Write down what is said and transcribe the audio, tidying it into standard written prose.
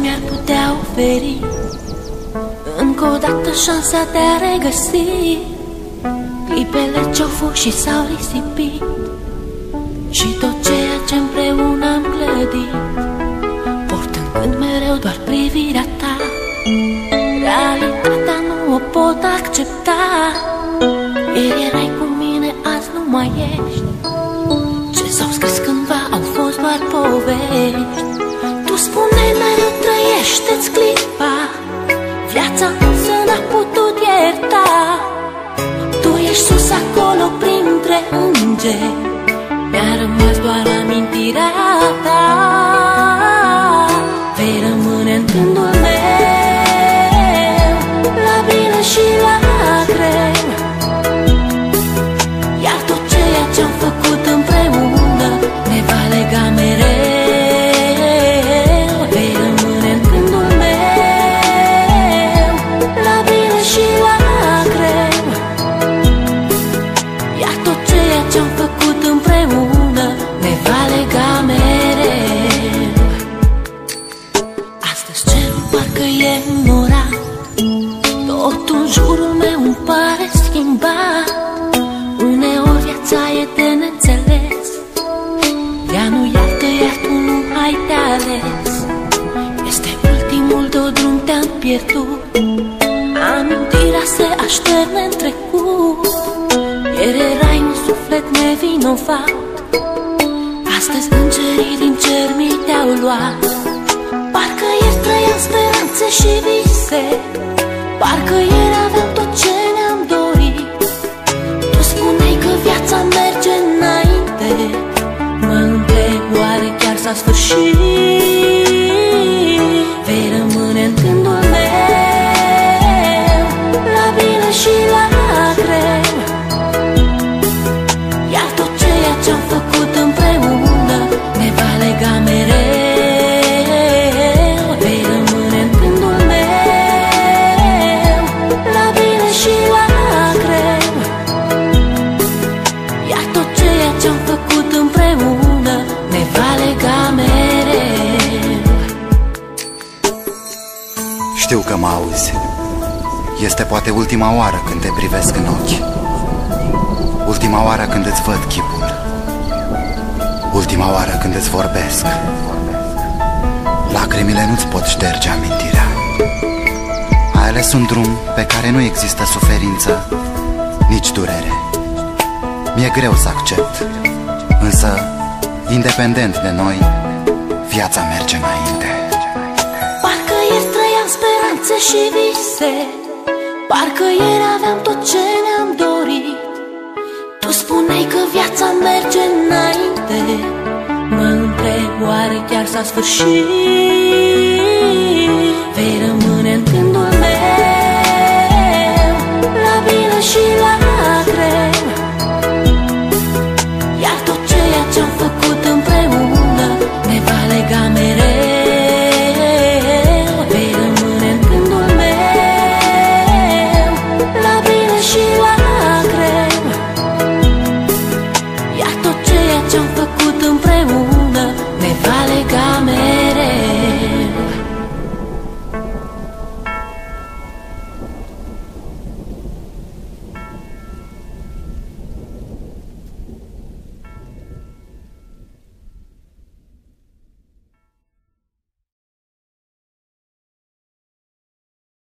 mi-ar putea oferi încă o dată șansa de a regăsi clipele ce-au fost și s-au risipit și tot ceea ce împreună am clădit, portând mereu doar privirea ta. Realitatea nu o pot accepta. Ieri erai cu mine, azi nu mai ești. Ce s-au scris cândva au fost doar povești. Tu spuneai mereu trăiește-ți clipa, viața însă n-a putut ierta. Tu ești sus acolo printre îngeri, mi-a rămas doar amintirea ta. Vei rămâne în gândul meu, la bine și la greu, iar tot ceea ce-am făcut împreună ne va lega mereu. Vei rămâne în gândul meu, la bine și la greu, iar tot ceea ce-am făcut împreună ne va lega mereu. Astăzi cerul parcă e înorat, tot în jurul meu îmi pare schimbat. Uneori viața e de neînțeles, ea nu iartă, iar tu nu ai de ales. Este ultimul tău drum, te-am pierdut, amintirea se așterne în trecut. Ieri erai un suflet nevinovat, astăzi îngerii din cer mi te-au luat. Parcă ieri trăiam speranțe și vise, parcă ieri aveam tot ce ne-am dorit. Tu spuneai că viața merge înainte, mă întreb oare chiar s-a sfârșit. Vei rămâne în gândul meu, la bine și la greu, iar tot ceea ce-am făcut împreună ne va lega mereu. Vei rămâne în gândul meu, la bine și la greu, iar tot ceea ce-am făcut împreună ne va lega mereu. Știu că mă auzi. Este poate ultima oară când te privesc în ochi, ultima oară când îți văd chipul, ultima oară când îți vorbesc. Lacrimile nu-ți pot șterge amintirea. Ai ales un drum pe care nu există suferință, nici durere. Mi-e greu să accept, însă, independent de noi, viața merge înainte. Parcă ieri trăiam speranțe și vise, parcă ieri aveam tot ce ne-am dorit. Tu spuneai că viața merge înainte, mă întreb oare chiar s-a sfârșit. Vei rămâne în gândul meu, la bine și la